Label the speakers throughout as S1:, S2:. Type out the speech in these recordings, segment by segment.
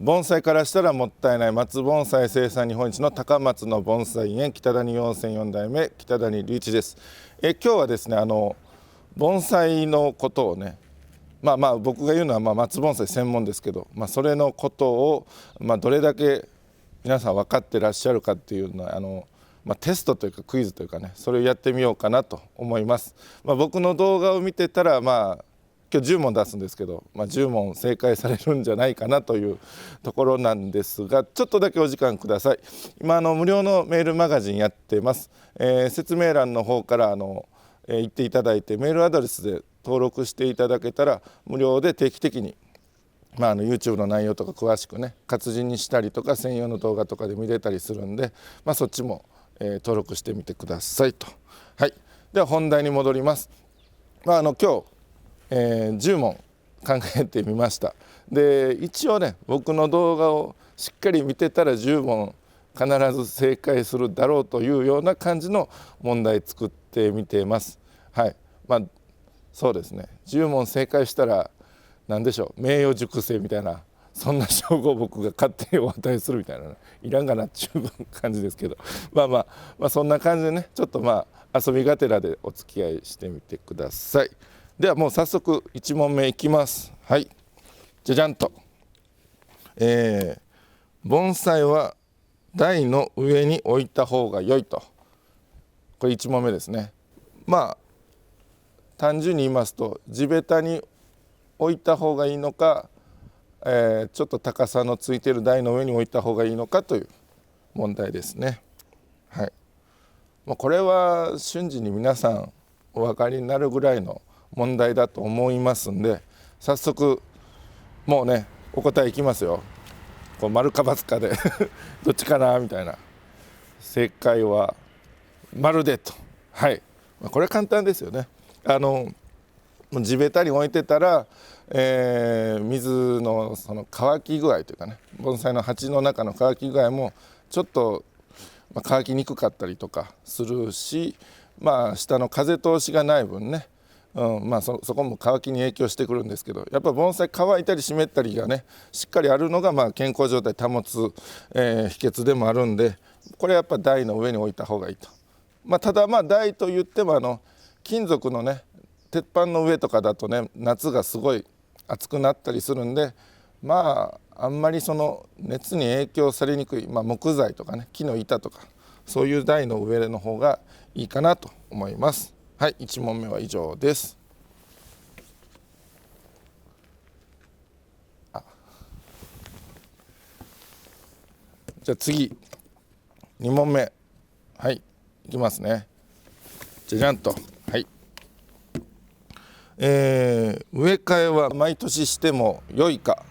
S1: 盆栽からしたらもったいない松盆栽生産日本一の高松の盆栽園北谷4世4代目北谷隆一です。今日はですね盆栽のことをね僕が言うのは松盆栽専門ですけど、それのことをどれだけ皆さん分かってらっしゃるかっていうのはテストというかクイズというかね、それをやってみようかなと思います。僕の動画を見てたら今日10問出すんですけど、10問正解されるんじゃないかなというところなんですが、ちょっとだけお時間ください。今無料のメールマガジンやってます。説明欄の方から行っていただいてメールアドレスで登録していただけたら無料で定期的にYouTube の内容とか詳しくね活字にしたりとか専用の動画とかで見れたりするんで、そっちも、登録してみてくださいと。はい、では本題に戻ります。今日10問考えてみました。で一応ね僕の動画をしっかり見てたら10問必ず正解するだろうというような感じの問題作ってみています。はい、そうですね、10問正解したら何でしょう、名誉塾生みたいなそんな称号を僕が勝手にお与えするみたいな、いらんがなっていう感じですけどそんな感じでねちょっと遊びがてらでお付き合いしてみてください。ではもう早速1問目いきます。はい、じゃじゃんと、盆栽は台の上に置いた方が良いと。これ1問目ですね。単純に言いますと地べたに置いた方がいいのか、ちょっと高さのついている台の上に置いた方がいいのかという問題ですね。はい、これは瞬時に皆さんお分かりになるぐらいの問題だと思いますんで、早速もうねお答えいきますよ。丸か×かでどっちかなみたいな。正解は丸でと。はい、これは簡単ですよね。地べたに置いてたら、水のその乾き具合というかね、盆栽の鉢の中の乾き具合もちょっと乾きにくかったりとかするし、下の風通しがない分ね、そこも乾きに影響してくるんですけど、やっぱり盆栽乾いたり湿ったりがねしっかりあるのが健康状態保つ、秘訣でもあるんで、これやっぱ台の上に置いた方がいいと。ただ台といっても金属のね鉄板の上とかだとね夏がすごい暑くなったりするんで、あんまりその熱に影響されにくい、木材とかね木の板とかそういう台の上の方がいいかなと思います。はい、1問目は以上です。じゃあ次2問目、はいいきますね。じゃじゃんと。はい、植え替えは毎年しても良いか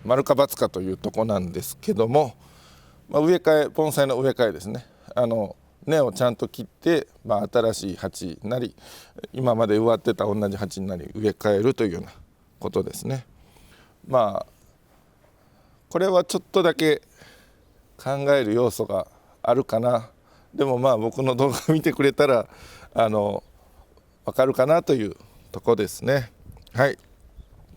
S1: 丸か×かというとこなんですけども、植え替え盆栽の植え替えですね。根をちゃんと切って、新しい鉢なり今まで植わってた同じ鉢なり植え替えるというようなことですね。これはちょっとだけ考える要素があるかな。でも僕の動画を見てくれたら分かるかなというとこですね。はい、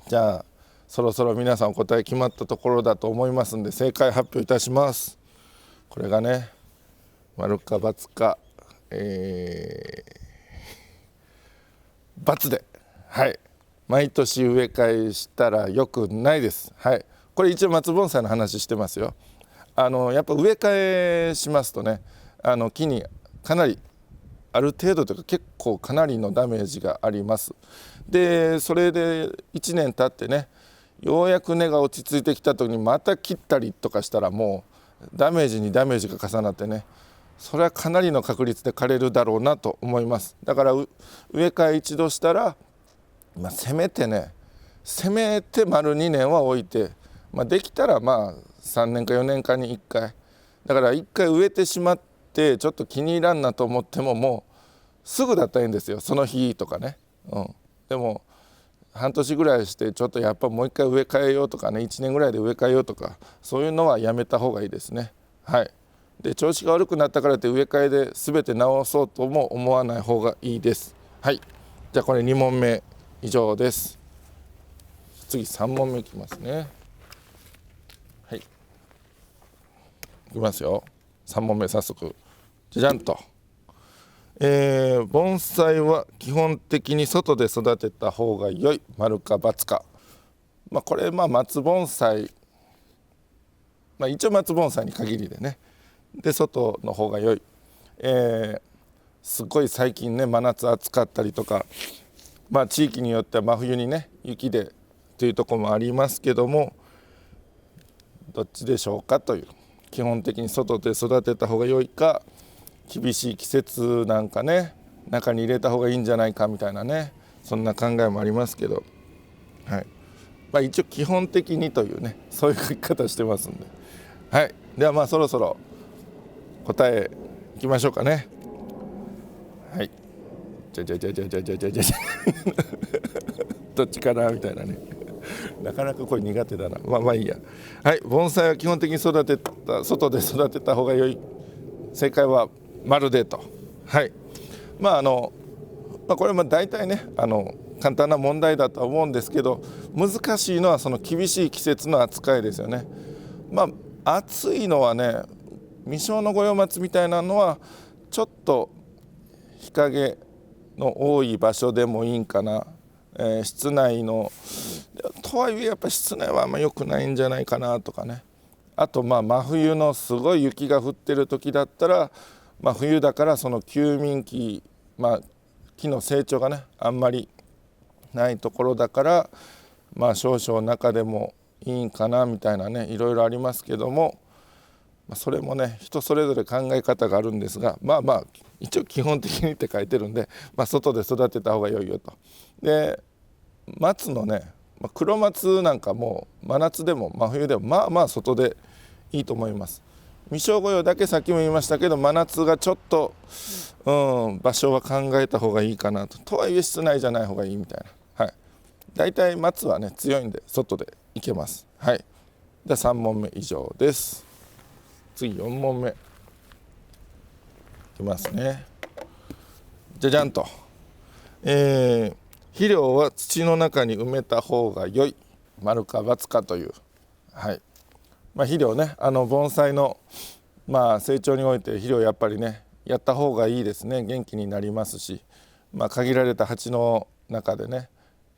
S1: じゃあそろそろ皆さんお答え決まったところだと思いますんで正解発表いたします。これがね丸か×か、×で、はい、毎年植え替えしたらよくないです。はい、これ一応松盆栽の話してますよ。やっぱ植え替えしますとね木にかなりある程度というか結構かなりのダメージがあります。でそれで1年経ってねようやく根が落ち着いてきた時にまた切ったりとかしたらもうダメージにダメージが重なってね、それはかなりの確率で枯れるだろうなと思います。だから植え替え一度したら、せめて丸2年は置いて、できたら3年か4年かに1回だから1回植えてしまってちょっと気に入らんなと思ってももうすぐだったらいいんですよ、その日とかね。でも半年ぐらいしてちょっとやっぱもう一回植え替えようとかね1年ぐらいで植え替えようとかそういうのはやめた方がいいですね。はい、で調子が悪くなったからって植え替えで全て直そうとも思わない方がいいです。はい、じゃあこれ2問目以上です。次3問目いきますね。はい、きますよ。3問目早速じゃじゃんと、盆栽は基本的に外で育てた方が良い、丸か×か。これ松盆栽、一応松盆栽に限りでね、で外の方が良い、すごい最近ね真夏暑かったりとか、地域によっては真冬にね雪でというところもありますけども、どっちでしょうかという。基本的に外で育てた方が良いか、厳しい季節なんかね中に入れた方がいいんじゃないかみたいなね、そんな考えもありますけど、一応基本的にというね、そういう書き方してますんで、ではそろそろ答えいきましょうかね。じゃどっちかなみたいなねなかなかこれ苦手だな。いいや。盆栽は基本的に外で育てた方が良い。正解は丸でと。これも大体ね簡単な問題だとは思うんですけど、難しいのはその厳しい季節の扱いですよね。暑いのはね、未生の五葉松みたいなのはちょっと日陰の多い場所でもいいんかな。室内のとはいえやっぱり室内はあんま良くないんじゃないかなとかね。あと真冬のすごい雪が降ってる時だったら、冬だからその休眠期、木の成長がねあんまりないところだから、少々中でもいいんかなみたいなね、いろいろありますけども、それもね人それぞれ考え方があるんですが、一応基本的にって書いてるんで、外で育てた方が良いよと。で松のね、黒松なんかもう真夏でも真冬でも外でいいと思います。未生五葉だけさっきも言いましたけど、真夏がちょっと、場所は考えた方がいいかなとはいえ室内じゃない方がいいみたいな。だいたい松はね強いんで外でいけます。では3問目以上です。次4問目いきますね。じゃじゃんと、肥料は土の中に埋めた方が良い、丸か×かという。肥料ね、盆栽の成長において肥料やっぱりねやった方がいいですね。元気になりますし、限られた鉢の中でね、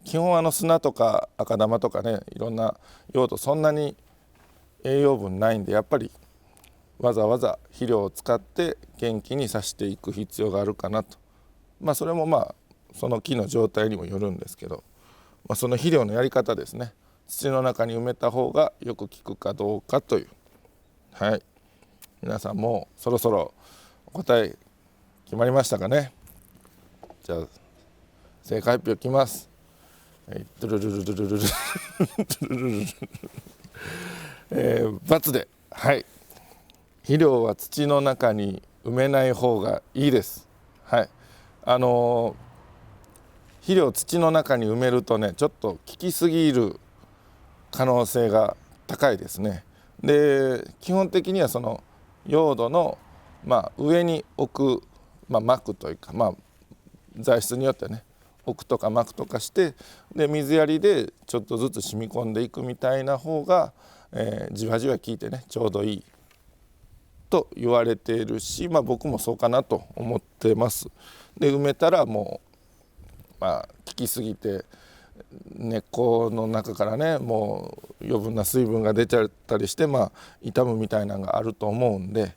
S1: 基本砂とか赤玉とかね、いろんな用途そんなに栄養分ないんで、やっぱりわざわざ肥料を使って元気にさせていく必要があるかなと。それもその木の状態にもよるんですけど、その肥料のやり方ですね。土の中に埋めた方がよく効くかどうかという。皆さんもうそろそろお答え決まりましたかね。じゃあ正解発表いきます。ドゥルルルルルルルル×で、肥料は土の中に埋めない方がいいです。肥料を土の中に埋めるとね、ちょっと効きすぎる可能性が高いですね。で基本的にはその用土の上に置く、巻くというか、材質によってね置くとか巻くとかして、で水やりでちょっとずつ染み込んでいくみたいな方が、じわじわ効いてねちょうどいいと言われているし、僕もそうかなと思ってます。で埋めたらもう効きすぎて根っこの中からねもう余分な水分が出ちゃったりして傷むみたいなのがあると思うんで、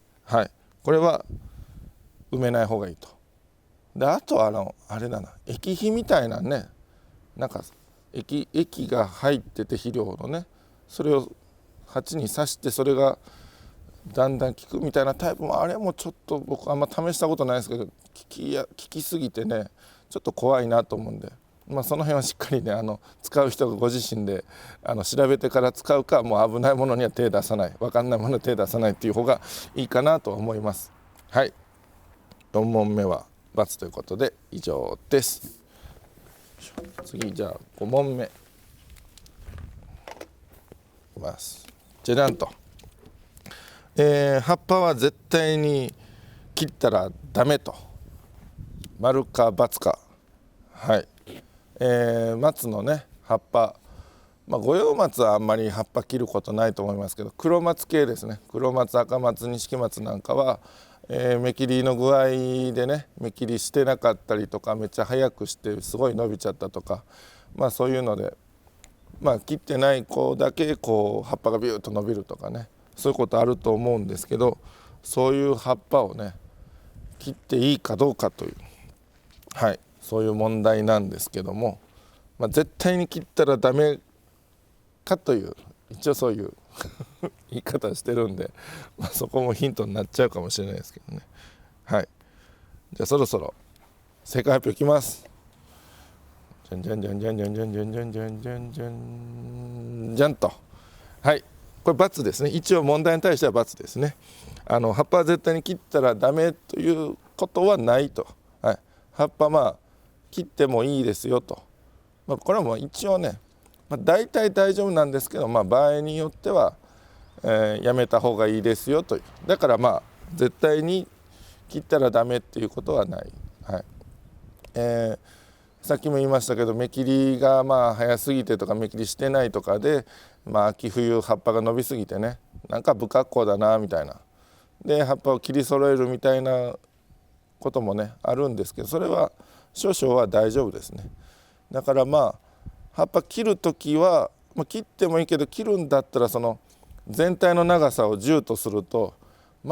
S1: これは埋めない方がいいと。であとあれだな、液肥みたいなね、なんか液が入ってて肥料のね、それを鉢に刺してそれがだんだん効くみたいなタイプも、あれもちょっと僕あんま試したことないですけど、効きすぎてねちょっと怖いなと思うんで、その辺はしっかりね使う人がご自身で調べてから使うか、もう危ないものには手出さない、分かんないものには手出さないっていう方がいいかなと思います。4問目は×ということで以上です。次じゃあ5問目いきます。じゃじゃんと、葉っぱは絶対に切ったらダメと、丸か×か。松のね葉っぱ、五葉松はあんまり葉っぱ切ることないと思いますけど、黒松系ですね、黒松、赤松、錦松なんかは、芽切りの具合でね、芽切りしてなかったりとか、めっちゃ早くしてすごい伸びちゃったとか、そういうので、切ってない子だけこう葉っぱがビューッと伸びるとかね、そういうことあると思うんですけど、そういう葉っぱをね切っていいかどうかという、そういう問題なんですけども、絶対に切ったらダメかという、一応そういう言い方してるんで、そこもヒントになっちゃうかもしれないですけどね。じゃあそろそろ正解発表いきます。じゃんじゃんじゃんじゃんじゃんじゃんじゃんじゃんじゃんじゃんじゃんじゃんと、これ×ですね。一応問題に対しては×ですね。葉っぱは絶対に切ったらダメということはないと、葉っぱ切ってもいいですよと、これはもう一応ね、大体大丈夫なんですけど、場合によっては、やめた方がいいですよという。だから絶対に切ったらダメっていうことはない。さっきも言いましたけど、芽切りが早すぎてとか芽切りしてないとかで、秋冬葉っぱが伸びすぎてね、なんか不格好だなみたいなで葉っぱを切り揃えるみたいなこともねあるんですけど、それは少々は大丈夫ですね。だから葉っぱ切る時は、切ってもいいけど、切るんだったらその全体の長さを10とすると、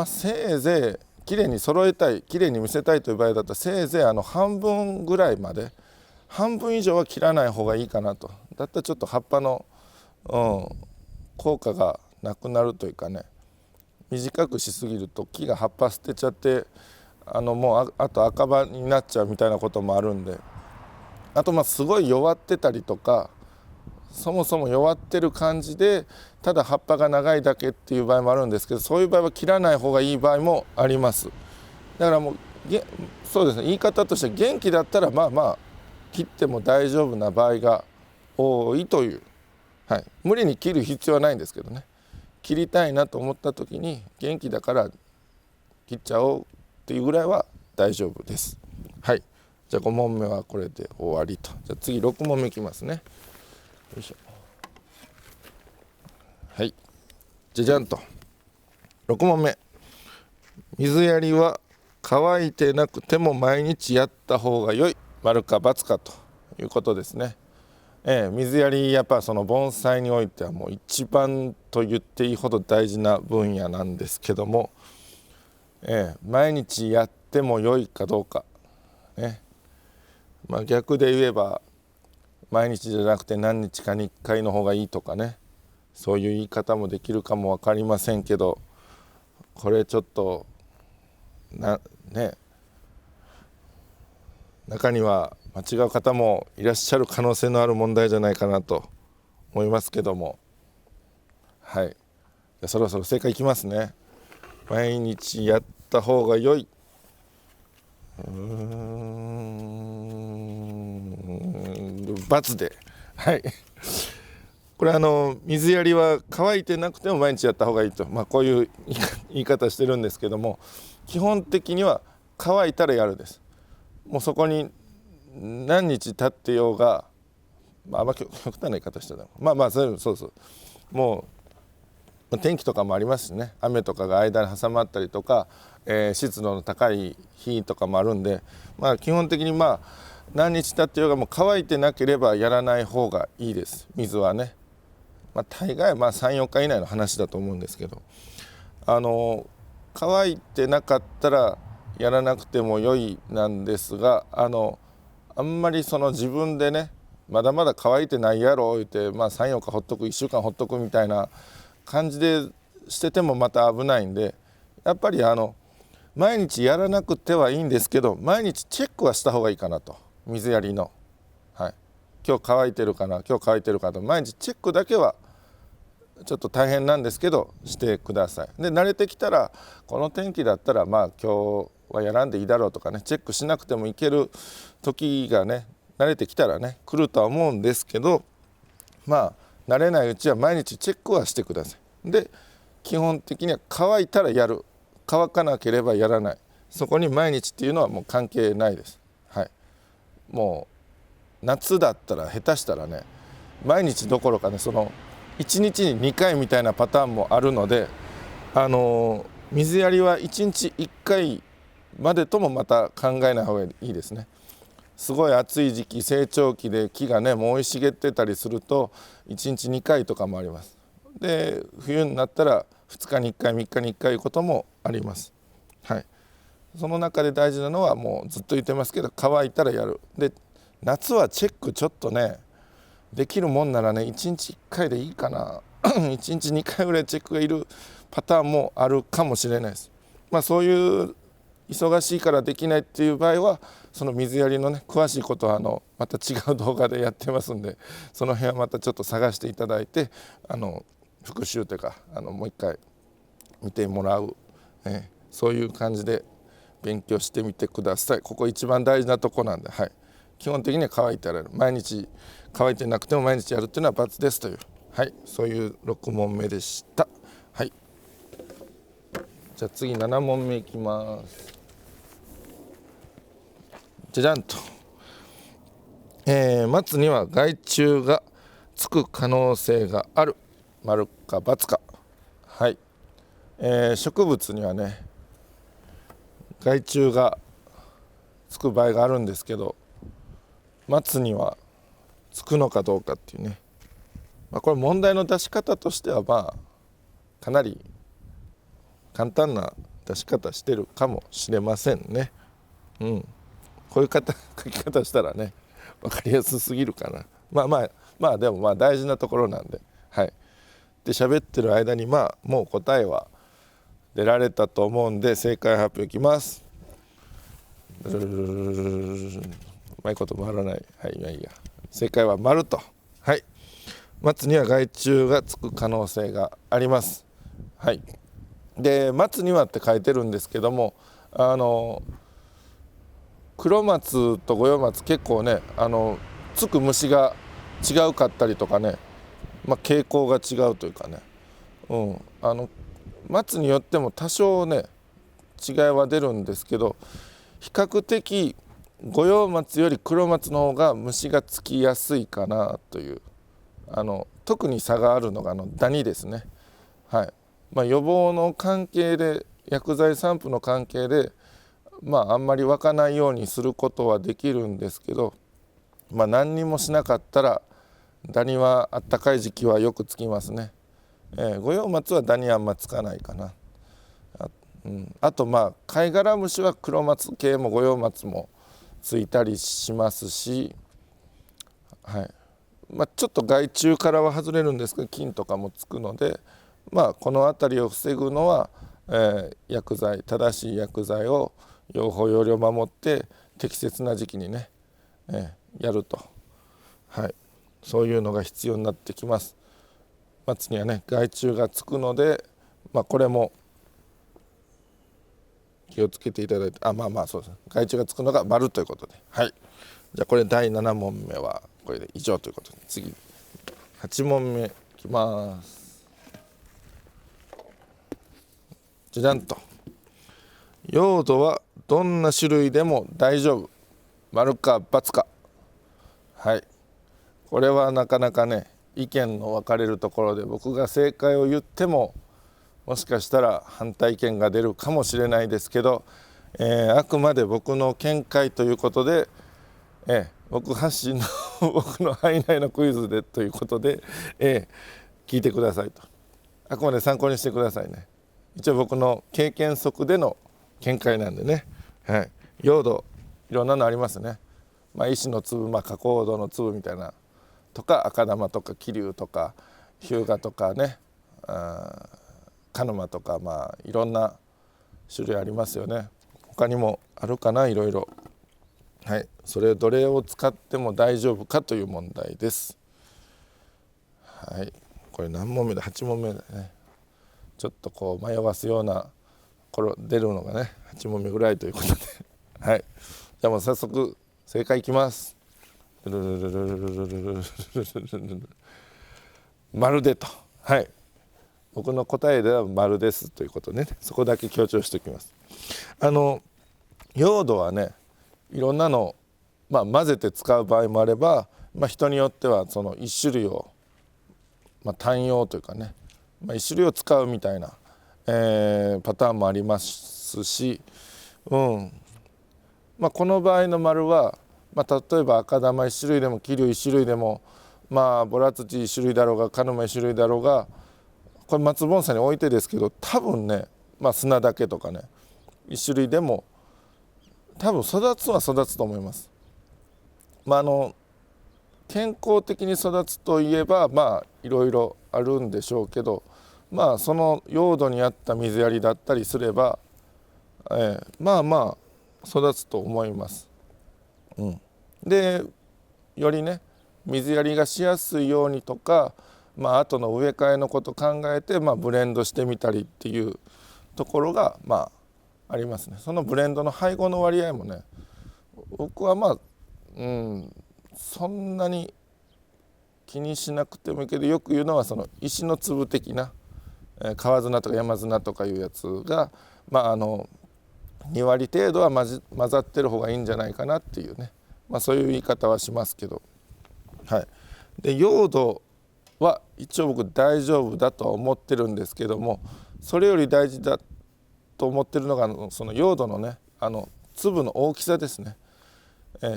S1: せいぜいきれいに揃えたい、きれいに見せたいという場合だったら、せいぜい半分ぐらいまで、半分以上は切らない方がいいかなと。だったらちょっと葉っぱの、効果がなくなるというかね、短くしすぎると木が葉っぱ捨てちゃって、もうあと赤葉になっちゃうみたいなこともあるんで、あとすごい弱ってたりとか、そもそも弱ってる感じでただ葉っぱが長いだけっていう場合もあるんですけど、そういう場合は切らない方がいい場合もあります。だからもうそうですね、言い方として元気だったら切っても大丈夫な場合が多いという、無理に切る必要はないんですけどね、切りたいなと思った時に元気だから切っちゃおうっていうぐらいは大丈夫です。じゃあ5問目はこれで終わりと。じゃあ次6問目いきますね。よいしょ。じゃじゃんと。6問目、水やりは乾いてなくても毎日やった方が良い、丸か×かということですね。水やりやっぱその盆栽においてはもう一番と言っていいほど大事な分野なんですけども、毎日やっても良いかどうかね、逆で言えば毎日じゃなくて何日かに1回の方がいいとかね、そういう言い方もできるかも分かりませんけど、これちょっと中には間違う方もいらっしゃる可能性のある問題じゃないかなと思いますけども、じゃあそろそろ正解いきますね。毎日やった方が良い、×で、これ水やりは乾いてなくても毎日やった方がいいと、こういう言い方してるんですけども、基本的には乾いたらやるです。もうそこに何日経ってようが、極端な言い方してたそうもう天気とかもありますしね、雨とかが間に挟まったりとか、湿度の高い日とかもあるんで、基本的に何日経ってようがもう乾いてなければやらない方がいいです。水はね、大概3、4日以内の話だと思うんですけど、乾いてなかったらやらなくても良いなんですが、あんまりその自分でね、まだまだ乾いてないやろ言って3、4日ほっとく、1週間ほっとくみたいな感じでしててもまた危ないんで、やっぱり毎日やらなくてはいいんですけど、毎日チェックはした方がいいかなと。水やりの、今日乾いてるかな、今日乾いてるかと、毎日チェックだけはちょっと大変なんですけどしてください。で慣れてきたら、この天気だったら今日はやらんでいいだろうとかね、チェックしなくてもいける時がね、慣れてきたらね来るとは思うんですけど、慣れないうちは毎日チェックはしてください。で基本的には乾いたらやる、乾かなければやらない、そこに毎日っていうのはもう関係ないです。もう夏だったら下手したらね、毎日どころかね、その1日に2回みたいなパターンもあるので、水やりは1日1回までともまた考えない方がいいですね。すごい暑い時期、成長期で木がねもう生い茂ってたりすると1日2回とかもあります。で冬になったら2日に1回3日に1回いうこともあります。はい、その中で大事なのはもうずっと言ってますけど、乾いたらやる。で夏はチェックちょっとねできるもんならね1日1回でいいかな1日2回ぐらいチェックがいるパターンもあるかもしれないです。そういう忙しいからできないっていう場合はその水やりのね詳しいことはまた違う動画でやってますんで、その辺はまたちょっと探していただいて復習というかもう一回見てもらう、そういう感じで勉強してみてください。ここ一番大事なとこなんで、はい、基本的には乾いてやる、毎日乾いてなくても毎日やるっていうのは×ですという、はい、そういう6問目でした。はい、じゃあ次7問目いきます。じゃじゃんと、松には害虫がつく可能性がある、丸か×か。はい、植物にはね害虫がつく場合があるんですけど、松にはつくのかどうかっていうね、これ問題の出し方としてはかなり簡単な出し方してるかもしれませんね。こういう書き方したらね分かりやすすぎるかな。でも大事なところなんで、はい。で喋ってる間にもう答えは出られたと思うんで正解発表いきます。うまいこと回らない。はい、いいや。正解は丸と。はい。松には害虫がつく可能性があります。はい。で松にはって書いてるんですけども、黒松と五葉松結構ねつく虫が違うかったりとかね、傾向が違うというかね、松によっても多少ね違いは出るんですけど、比較的五葉松より黒松の方が虫がつきやすいかなという、特に差があるのがダニですね。はい。予防の関係で薬剤散布の関係であんまり湧かないようにすることはできるんですけど、何にもしなかったらダニはあったかい時期はよくつきますね。五葉松はダニあんまつかないかな。あと貝殻虫は黒松系も五葉松もついたりしますし、はい。ちょっと害虫からは外れるんですけど菌とかもつくので、この辺りを防ぐのは、薬剤、正しい薬剤を用法用量を守って適切な時期にね、やると、はい、そういうのが必要になってきます。松にはね害虫がつくので、これも気をつけていただいて、そうですね、害虫がつくのが丸ということで、はい。じゃあこれ第7問目はこれで以上ということで、次8問目いきます。じゃじゃんと、用土はどんな種類でも大丈夫、丸か×か。はい、これはなかなかね意見の分かれるところで、僕が正解を言ってももしかしたら反対意見が出るかもしれないですけど、あくまで僕の見解ということで、僕発信の僕の範囲内のクイズでということで、聞いてくださいと。あくまで参考にしてくださいね。一応僕の経験則での見解なんでね、はい、用土いろんなのありますね。石の粒、花崗土の粒みたいなとか、赤玉とか桐生とか日向とかね、鹿沼とか、いろんな種類ありますよね。他にもあるかな、いろいろ。はい、それどれを使っても大丈夫かという問題です。はい、これ何問目だ、8問目だね。ちょっとこう迷わすような出るのがね8問目ぐらいということではい。じゃあもう早速正解いきます。丸でと、はい、僕の答えでは丸ですということね、そこだけ強調しておきます。用土はねいろんなの混ぜて使う場合もあれば人によってはその1種類を、単用というかね、1種類を使うみたいな、パターンもありますし、この場合の丸は、例えば赤玉1種類でも桐生1種類でも、ボラツチ1種類だろうが鹿沼1種類だろうが、これ松盆栽に置いてですけど、多分ね、砂だけとかね1種類でも多分育つは育つと思います。健康的に育つといえばいろいろあるんでしょうけど、その用土に合った水やりだったりすれば、育つと思います。でよりね水やりがしやすいようにとか、後の植え替えのこと考えて、ブレンドしてみたりっていうところがありますね。そのブレンドの配合の割合もね、僕はそんなに気にしなくてもいいけど、よく言うのはその石の粒的な川砂とか山砂とかいうやつが2割程度は混ざってる方がいいんじゃないかなっていうね、そういう言い方はしますけど、で用土は一応僕大丈夫だとは思ってるんですけども、それより大事だと思ってるのがその用土のね粒の大きさですね。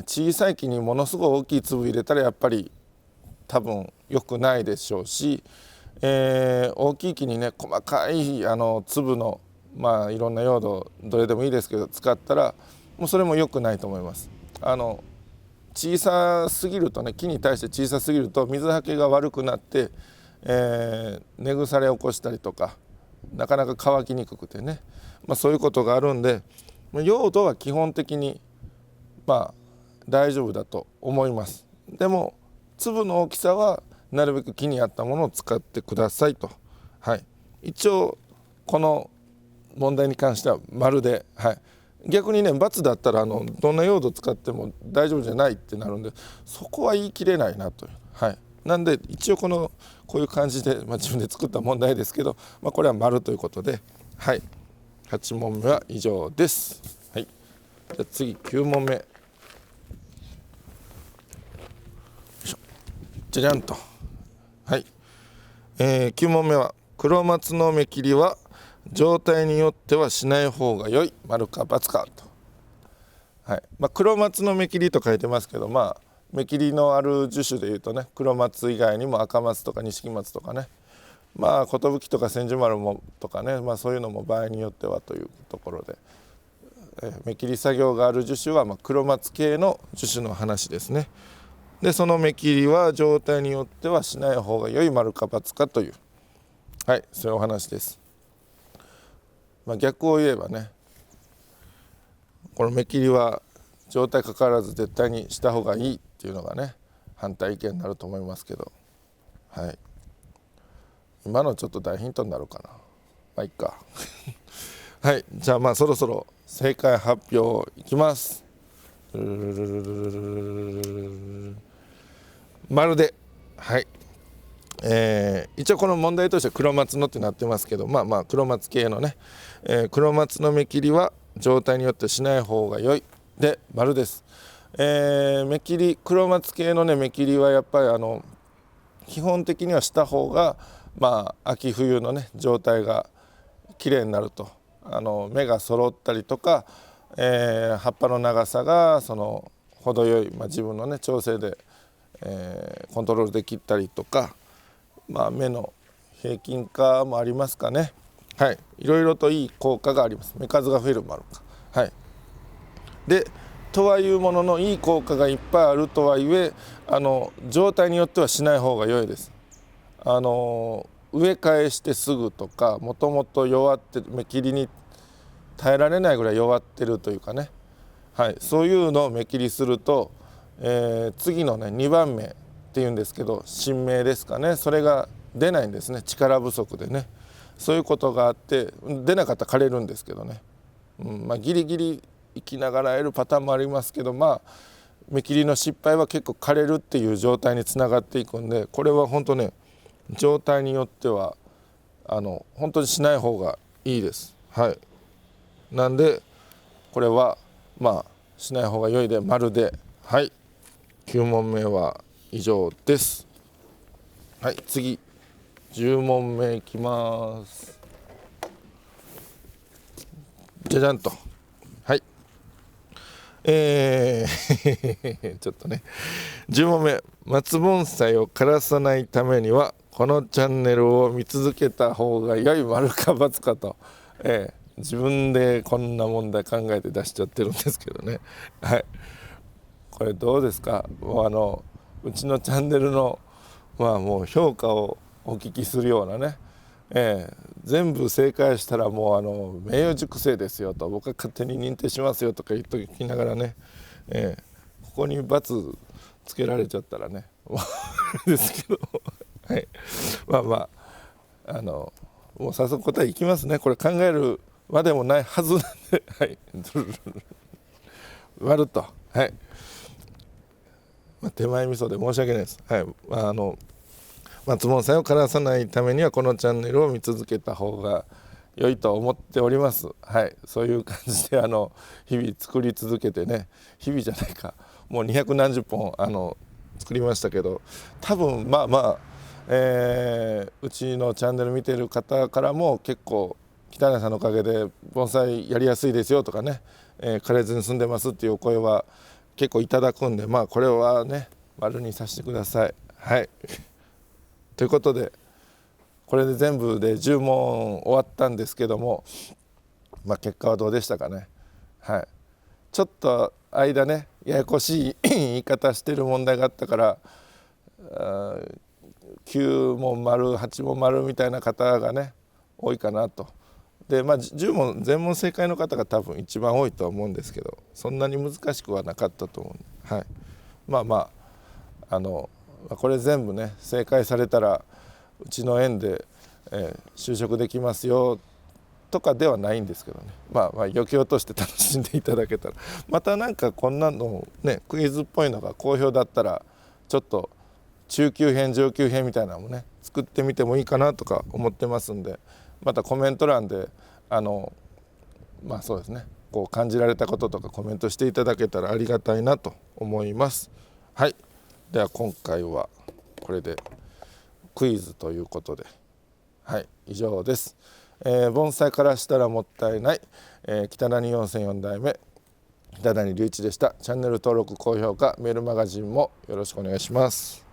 S1: 小さい木にものすごい大きい粒入れたらやっぱり多分良くないでしょうし、大きい木にね細かい粒のいろんな用土どれでもいいですけど使ったらもうそれも良くないと思います。小さすぎるとね、木に対して小さすぎると水はけが悪くなって、根腐れを起こしたりとかなかなか乾きにくくてね、そういうことがあるんで、用土は基本的に大丈夫だと思います。でも粒の大きさはなるべく木に合ったものを使ってくださいと、一応この問題に関しては丸で、逆にね×だったらどんな用土使っても大丈夫じゃないってなるんで、そこは言い切れないなという、なんで一応こういう感じで、自分で作った問題ですけど、これは丸ということで、8問目は以上です。じゃあ次9問目、じゃじゃんと。9問目は黒松の芽切りは状態によってはしない方が良い、丸か×かと。黒松の芽切りと書いてますけど、芽切りのある樹種でいうとね、黒松以外にも赤松とか錦松とかね、寿とか千住丸もとかね、そういうのも場合によってはというところで、芽切り作業がある樹種は黒松系の樹種の話ですね。でその芽切りは状態によってはしない方が良い、丸か×かという、そういうお話です。逆を言えばね、この芽切りは状態かかわらず絶対にした方がいいっていうのがね反対意見になると思いますけど、今のちょっと大ヒントになるかな、いっかじゃあそろそろ正解発表いきます。丸で、一応この問題としては黒松のってなってますけど、黒松系のね、黒松の芽切りは状態によってしない方が良いで丸です。芽切り黒松系のね芽切りはやっぱり基本的にはした方が秋冬のね状態がきれいになると、芽が揃ったりとか、葉っぱの長さが程よい、自分のね調整で、コントロールできたりとか、芽の平均化もありますかね。いろいろといい効果があります。芽数が増えるもあるか。でとはいうもののいい効果がいっぱいあるとはいえ状態によってはしない方が良いです。植え替えしてすぐとかもともと弱って芽切りに耐えられないぐらい弱ってるというかね、そういうのを芽切りすると、次のね2番芽っていうんですけど新芽ですかね、それが出ないんですね、力不足でね。そういうことがあって出なかったら枯れるんですけどね、ギリギリ生きながら得るパターンもありますけど、芽切りの失敗は結構枯れるっていう状態につながっていくんで、これは本当ね状態によっては本当にしない方がいいです。なんでこれはしない方が良いで丸で、9問目は以上です。はい、次10問目いきます。じゃじゃんと。はい。ちょっとね、10問目、松盆栽を枯らさないためにはこのチャンネルを見続けた方が良い、丸か×かと、自分でこんな問題考えて出しちゃってるんですけどね。はい、これどうですか。もううちのチャンネルのもう評価をお聞きするようなね、全部正解したらもう名誉熟成ですよと、僕は勝手に認定しますよとか言っときながらね、ここに×つけられちゃったらねですけどはい、もう早速答えいきますね。これ考えるまでもないはずなんで、はい、割ると、はい、手前味噌で申し訳ないです。はい、松本さんを枯らさないためにはこのチャンネルを見続けた方が良いと思っております。はい、そういう感じで日々作り続けてね、日々じゃないか、もう200何十本作りましたけど、多分うちのチャンネル見てる方からも結構北谷さんのおかげで盆栽やりやすいですよとかね、枯れずに済んでますっていうお声は結構いただくんで、これはね丸にさせてください。はいということで、これで全部で10問終わったんですけども、結果はどうでしたかね。はい、ちょっと間ねややこしい言い方してる問題があったから9問丸8問丸みたいな方がね多いかなと。で10問全問正解の方が多分一番多いとは思うんですけど、そんなに難しくはなかったと思うんで、はい、これ全部ね正解されたらうちの園で、就職できますよとかではないんですけどね、余興として楽しんでいただけたら、またなんかこんなのねクイズっぽいのが好評だったらちょっと中級編上級編みたいなのもね作ってみてもいいかなとか思ってますんで、またコメント欄でそうですね、こう感じられたこととかコメントしていただけたらありがたいなと思います。はい、では今回はこれでクイズということで、はい、以上です。盆栽からしたらもったいない、北谷4世4代目北谷隆一でした。チャンネル登録高評価メールマガジンもよろしくお願いします。